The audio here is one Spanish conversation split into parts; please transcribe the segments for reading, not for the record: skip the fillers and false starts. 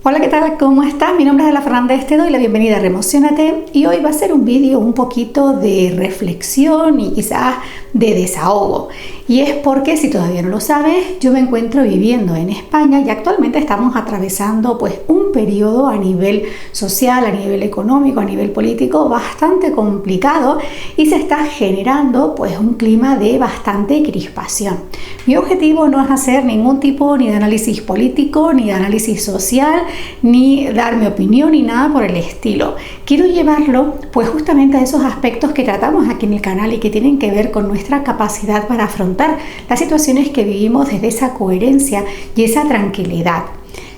Hola, ¿qué tal? ¿Cómo estás? Mi nombre es Ala Fernández, te doy la bienvenida a Remociónate y hoy va a ser un vídeo un poquito de reflexión y quizás de desahogo. Y es porque, si todavía no lo sabes, yo me encuentro viviendo en España y actualmente estamos atravesando un periodo a nivel social, a nivel económico, a nivel político bastante complicado y se está generando un clima de bastante crispación. Mi objetivo no es hacer ningún tipo ni de análisis político, ni de análisis social, ni dar mi opinión ni nada por el estilo. Quiero llevarlo justamente a esos aspectos que tratamos aquí en el canal y que tienen que ver con nuestra capacidad para afrontar las situaciones que vivimos desde esa coherencia y esa tranquilidad.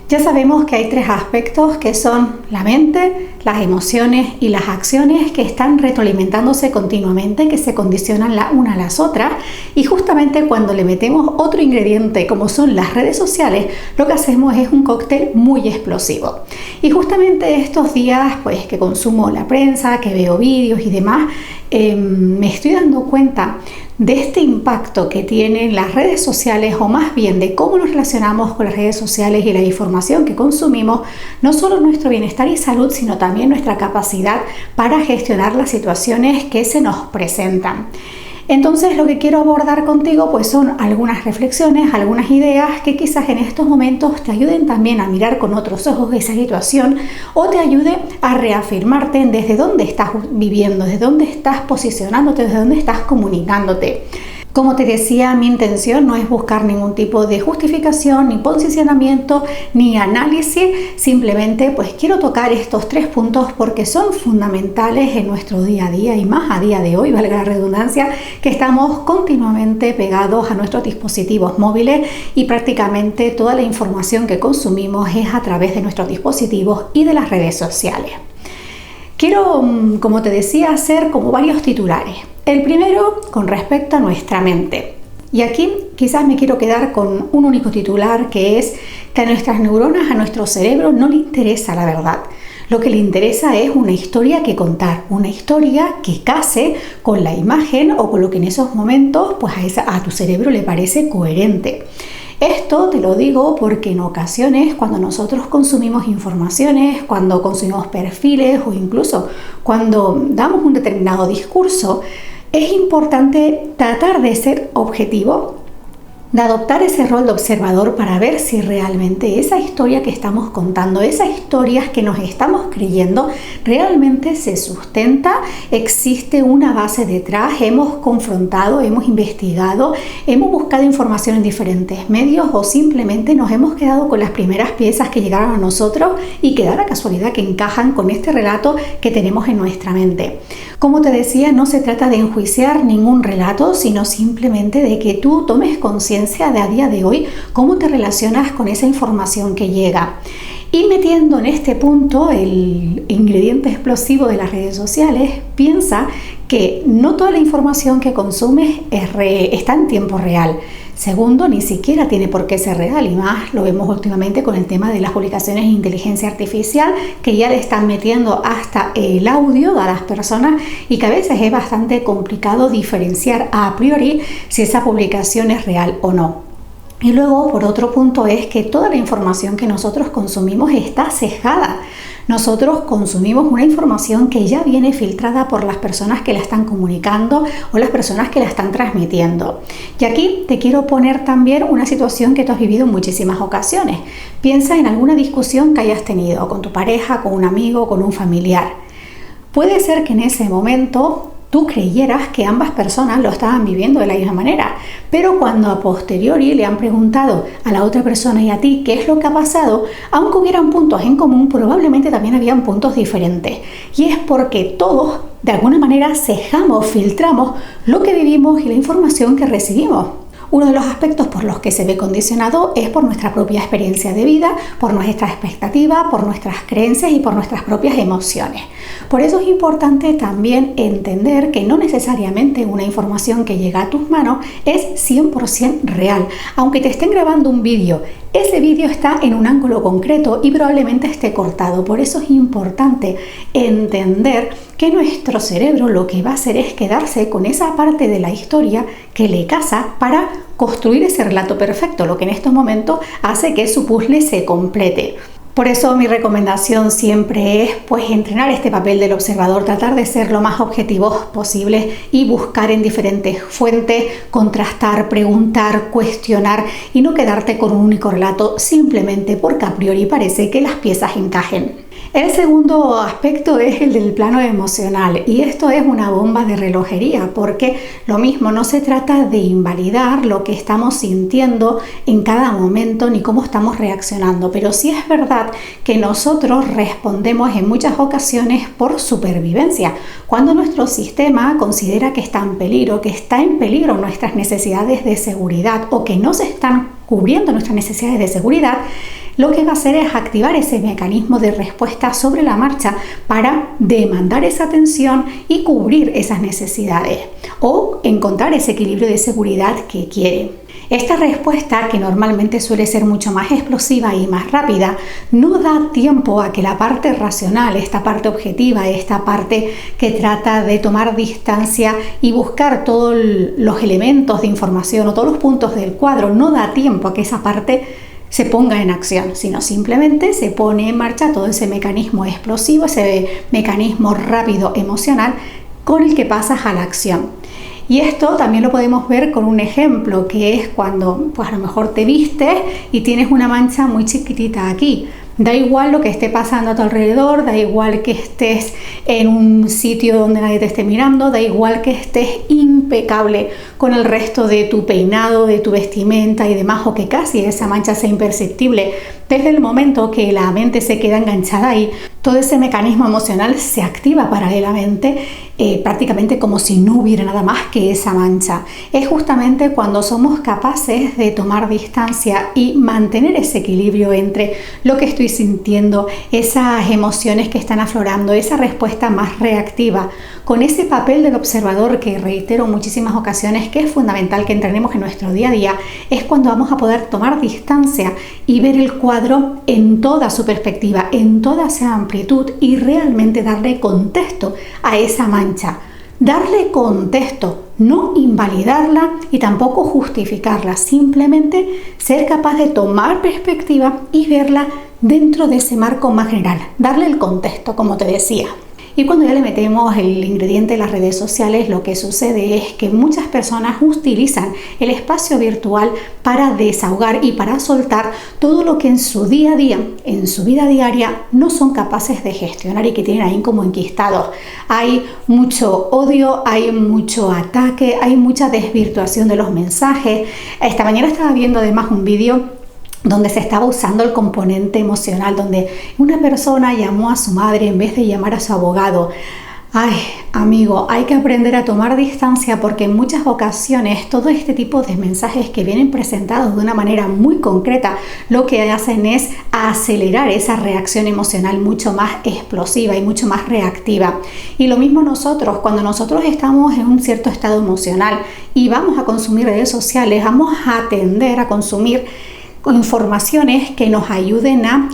Ya sabemos que hay tres aspectos que son la mente, las emociones y las acciones que están retroalimentándose continuamente, que se condicionan la una a las otras, y justamente cuando le metemos otro ingrediente como son las redes sociales, lo que hacemos es un cóctel muy explosivo. Y justamente estos días que consumo la prensa, que veo vídeos y demás, me estoy dando cuenta de este impacto que tienen las redes sociales, o más bien de cómo nos relacionamos con las redes sociales y la información que consumimos, no solo nuestro bienestar y salud, sino también nuestra capacidad para gestionar las situaciones que se nos presentan. Entonces, lo que quiero abordar contigo son algunas reflexiones, algunas ideas que quizás en estos momentos te ayuden también a mirar con otros ojos esa situación o te ayude a reafirmarte en desde dónde estás viviendo, desde dónde estás posicionándote, desde dónde estás comunicándote. Como te decía, mi intención no es buscar ningún tipo de justificación, ni posicionamiento, ni análisis. Simplemente quiero tocar estos tres puntos porque son fundamentales en nuestro día a día y más a día de hoy, valga la redundancia, que estamos continuamente pegados a nuestros dispositivos móviles y prácticamente toda la información que consumimos es a través de nuestros dispositivos y de las redes sociales. Quiero, como te decía, hacer varios titulares. El primero con respecto a nuestra mente. Y aquí quizás me quiero quedar con un único titular, que es que a nuestras neuronas, a nuestro cerebro, no le interesa la verdad. Lo que le interesa es una historia que contar, una historia que case con la imagen o con lo que en esos momentos a tu cerebro le parece coherente. Esto te lo digo porque en ocasiones cuando nosotros consumimos informaciones, cuando consumimos perfiles o incluso cuando damos un determinado discurso, es importante tratar de ser objetivo, de adoptar ese rol de observador para ver si realmente esa historia que estamos contando, esas historias que nos estamos creyendo, realmente se sustenta, existe una base detrás, hemos confrontado, hemos investigado, hemos buscado información en diferentes medios o simplemente nos hemos quedado con las primeras piezas que llegaron a nosotros y que da la casualidad que encajan con este relato que tenemos en nuestra mente. Como te decía, no se trata de enjuiciar ningún relato, sino simplemente de que tú tomes conciencia de a día de hoy cómo te relacionas con esa información que llega. Y metiendo en este punto el ingrediente explosivo de las redes sociales, piensa que no toda la información que consumes está en tiempo real. Segundo, ni siquiera tiene por qué ser real, y más lo vemos últimamente con el tema de las publicaciones de inteligencia artificial, que ya le están metiendo hasta el audio a las personas y que a veces es bastante complicado diferenciar a priori si esa publicación es real o no. Y luego, por otro punto, es que toda la información que nosotros consumimos está sesgada. Nosotros consumimos una información que ya viene filtrada por las personas que la están comunicando o las personas que la están transmitiendo. Y aquí te quiero poner también una situación que tú has vivido en muchísimas ocasiones. Piensa en alguna discusión que hayas tenido con tu pareja, con un amigo, con un familiar. Puede ser que en ese momento tú creyeras que ambas personas lo estaban viviendo de la misma manera, pero cuando a posteriori le han preguntado a la otra persona y a ti qué es lo que ha pasado, aunque hubieran puntos en común, probablemente también habían puntos diferentes. Y es porque todos, de alguna manera, sesgamos, filtramos lo que vivimos y la información que recibimos. Uno de los aspectos por los que se ve condicionado es por nuestra propia experiencia de vida, por nuestra expectativa, por nuestras creencias y por nuestras propias emociones. Por eso es importante también entender que no necesariamente una información que llega a tus manos es 100% real. Aunque te estén grabando un vídeo, ese vídeo está en un ángulo concreto y probablemente esté cortado. Por eso es importante entender que nuestro cerebro lo que va a hacer es quedarse con esa parte de la historia que le casa para construir ese relato perfecto, lo que en estos momentos hace que su puzzle se complete. Por eso mi recomendación siempre es entrenar este papel del observador, tratar de ser lo más objetivos posible y buscar en diferentes fuentes, contrastar, preguntar, cuestionar y no quedarte con un único relato simplemente porque a priori parece que las piezas encajen. El segundo aspecto es el del plano emocional y esto es una bomba de relojería porque lo mismo, no se trata de invalidar lo que estamos sintiendo en cada momento ni cómo estamos reaccionando, pero sí es verdad que nosotros respondemos en muchas ocasiones por supervivencia. Cuando nuestro sistema considera que está en peligro nuestras necesidades de seguridad o que no se están cubriendo nuestras necesidades de seguridad, lo que va a hacer es activar ese mecanismo de respuesta sobre la marcha para demandar esa atención y cubrir esas necesidades o encontrar ese equilibrio de seguridad que quiere. Esta respuesta, que normalmente suele ser mucho más explosiva y más rápida, no da tiempo a que la parte racional, esta parte objetiva, esta parte que trata de tomar distancia y buscar todos los elementos de información o todos los puntos del cuadro, no da tiempo a que esa parte se ponga en acción, sino simplemente se pone en marcha todo ese mecanismo explosivo, ese mecanismo rápido emocional con el que pasas a la acción. Y esto también lo podemos ver con un ejemplo, que es cuando a lo mejor te vistes y tienes una mancha muy chiquitita aquí. Da igual lo que esté pasando a tu alrededor, da igual que estés en un sitio donde nadie te esté mirando, da igual que estés impecable con el resto de tu peinado, de tu vestimenta y demás, o que casi esa mancha sea imperceptible. Desde el momento que la mente se queda enganchada ahí, todo ese mecanismo emocional se activa paralelamente, prácticamente como si no hubiera nada más que esa mancha. Es justamente cuando somos capaces de tomar distancia y mantener ese equilibrio entre lo que estoy sintiendo, esas emociones que están aflorando, esa respuesta más reactiva, con ese papel del observador que reitero en muchísimas ocasiones que es fundamental que entrenemos en nuestro día a día, es cuando vamos a poder tomar distancia y ver el cuadro en toda su perspectiva, en toda su amplitud y realmente darle contexto a esa mancha. Darle contexto, no invalidarla y tampoco justificarla, simplemente ser capaz de tomar perspectiva y verla dentro de ese marco más general, darle el contexto, como te decía. Y cuando ya le metemos el ingrediente de las redes sociales, lo que sucede es que muchas personas utilizan el espacio virtual para desahogar y para soltar todo lo que en su día a día, en su vida diaria, no son capaces de gestionar y que tienen ahí como enquistados. Hay mucho odio, hay mucho ataque, hay mucha desvirtuación de los mensajes. Esta mañana estaba viendo además un vídeo donde se estaba usando el componente emocional, donde una persona llamó a su madre en vez de llamar a su abogado. Ay, amigo, hay que aprender a tomar distancia porque en muchas ocasiones todo este tipo de mensajes que vienen presentados de una manera muy concreta lo que hacen es acelerar esa reacción emocional mucho más explosiva y mucho más reactiva. Y lo mismo nosotros, cuando nosotros estamos en un cierto estado emocional y vamos a consumir redes sociales, vamos a tender a consumir con informaciones que nos ayuden a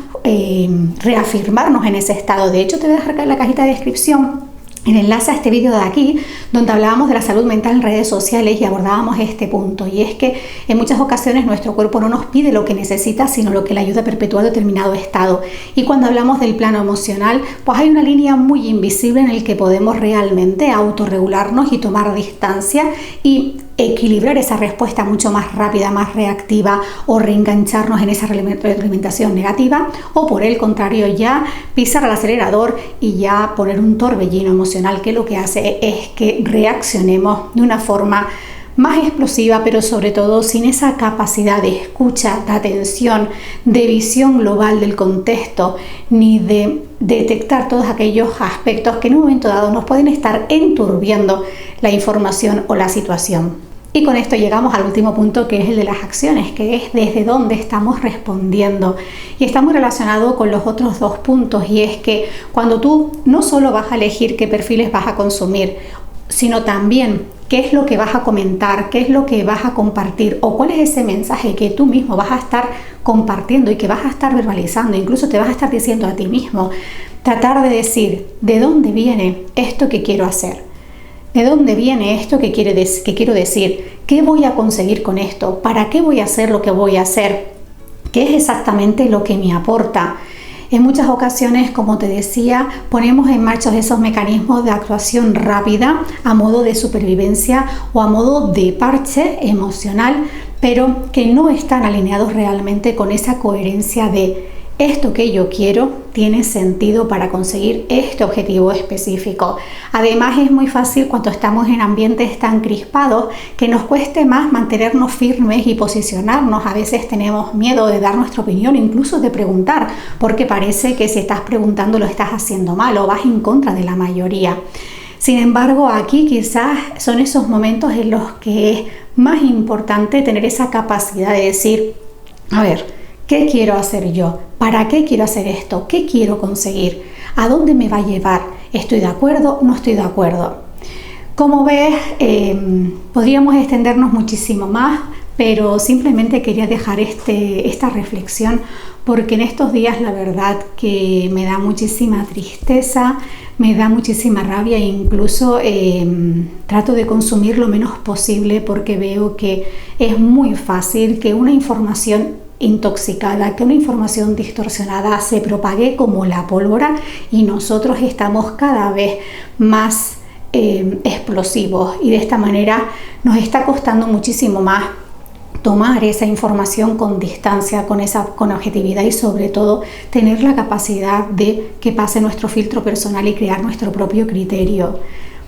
reafirmarnos en ese estado. De hecho, te voy a dejar acá en la cajita de descripción el enlace a este vídeo de aquí, donde hablábamos de la salud mental en redes sociales y abordábamos este punto. Y es que en muchas ocasiones nuestro cuerpo no nos pide lo que necesita, sino lo que le ayuda a perpetuar determinado estado. Y cuando hablamos del plano emocional, pues hay una línea muy invisible en el que podemos realmente autorregularnos y tomar distancia y equilibrar esa respuesta mucho más rápida, más reactiva o reengancharnos en esa retroalimentación negativa o por el contrario ya pisar el acelerador y ya poner un torbellino emocional que lo que hace es que reaccionemos de una forma más explosiva, pero sobre todo sin esa capacidad de escucha, de atención, de visión global del contexto, ni de detectar todos aquellos aspectos que en un momento dado nos pueden estar enturbiando la información o la situación. Y con esto llegamos al último punto, que es el de las acciones, que es desde dónde estamos respondiendo. Y está muy relacionado con los otros dos puntos, y es que cuando tú no solo vas a elegir qué perfiles vas a consumir, sino también qué es lo que vas a comentar, qué es lo que vas a compartir o cuál es ese mensaje que tú mismo vas a estar compartiendo y que vas a estar verbalizando, incluso te vas a estar diciendo a ti mismo, tratar de decir de dónde viene esto que quiero hacer. ¿De dónde viene esto que quiero decir? ¿Qué voy a conseguir con esto? ¿Para qué voy a hacer lo que voy a hacer? ¿Qué es exactamente lo que me aporta? En muchas ocasiones, como te decía, ponemos en marcha esos mecanismos de actuación rápida a modo de supervivencia o a modo de parche emocional, pero que no están alineados realmente con esa coherencia de esto que yo quiero tiene sentido para conseguir este objetivo específico. Además, es muy fácil cuando estamos en ambientes tan crispados que nos cueste más mantenernos firmes y posicionarnos. A veces tenemos miedo de dar nuestra opinión, incluso de preguntar, porque parece que si estás preguntando lo estás haciendo mal o vas en contra de la mayoría. Sin embargo, aquí quizás son esos momentos en los que es más importante tener esa capacidad de decir, a ver, ¿qué quiero hacer yo? ¿Para qué quiero hacer esto? ¿Qué quiero conseguir? ¿A dónde me va a llevar? ¿Estoy de acuerdo? ¿No estoy de acuerdo? Como ves, podríamos extendernos muchísimo más, pero simplemente quería dejar esta reflexión porque en estos días la verdad que me da muchísima tristeza, me da muchísima rabia e incluso trato de consumir lo menos posible porque veo que es muy fácil que una información intoxicada, que una información distorsionada se propague como la pólvora y nosotros estamos cada vez más explosivos y de esta manera nos está costando muchísimo más tomar esa información con distancia, con objetividad y sobre todo tener la capacidad de que pase nuestro filtro personal y crear nuestro propio criterio.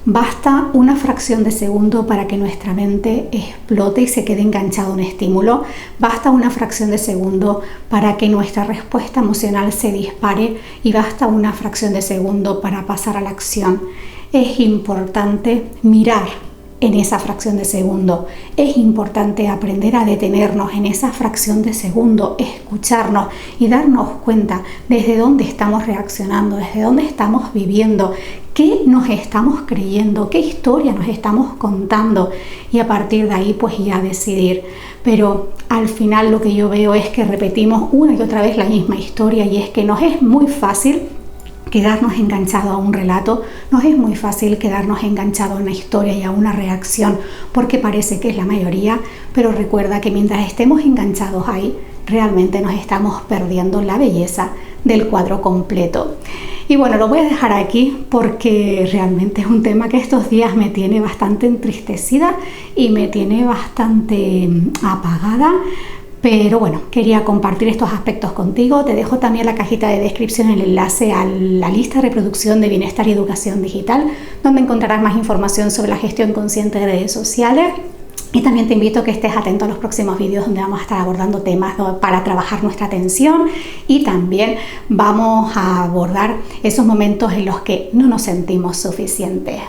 Basta una fracción de segundo para que nuestra mente explote y se quede enganchado a un estímulo. Basta una fracción de segundo para que nuestra respuesta emocional se dispare y basta una fracción de segundo para pasar a la acción. Es importante mirar en esa fracción de segundo. Es importante aprender a detenernos en esa fracción de segundo, escucharnos y darnos cuenta desde dónde estamos reaccionando, desde dónde estamos viviendo, qué nos estamos creyendo, qué historia nos estamos contando y a partir de ahí pues ya decidir. Pero al final lo que yo veo es que repetimos una y otra vez la misma historia y es que nos es muy fácil quedarnos enganchados a un relato, nos es muy fácil quedarnos enganchados a una historia y a una reacción porque parece que es la mayoría, pero recuerda que mientras estemos enganchados ahí, realmente nos estamos perdiendo la belleza del cuadro completo. Y bueno, lo voy a dejar aquí porque realmente es un tema que estos días me tiene bastante entristecida y me tiene bastante apagada. Pero bueno, quería compartir estos aspectos contigo. Te dejo también en la cajita de descripción el enlace a la lista de reproducción de bienestar y educación digital, donde encontrarás más información sobre la gestión consciente de redes sociales. Y también te invito a que estés atento a los próximos vídeos donde vamos a estar abordando temas para trabajar nuestra atención y también vamos a abordar esos momentos en los que no nos sentimos suficientes.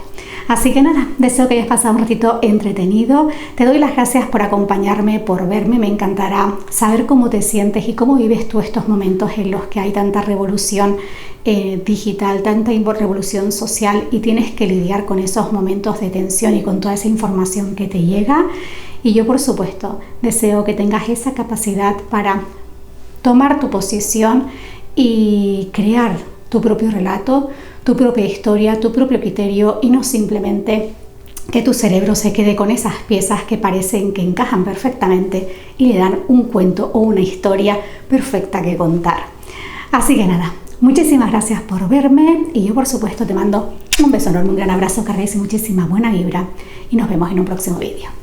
Así que nada, deseo que hayas pasado un ratito entretenido. Te doy las gracias por acompañarme, por verme. Me encantará saber cómo te sientes y cómo vives tú estos momentos en los que hay tanta revolución digital, tanta revolución social y tienes que lidiar con esos momentos de tensión y con toda esa información que te llega. Y yo, por supuesto, deseo que tengas esa capacidad para tomar tu posición y crear tu propio relato, tu propia historia, tu propio criterio y no simplemente que tu cerebro se quede con esas piezas que parecen que encajan perfectamente y le dan un cuento o una historia perfecta que contar. Así que nada, muchísimas gracias por verme y yo por supuesto te mando un beso enorme, un gran abrazo, cargues y muchísima buena vibra y nos vemos en un próximo vídeo.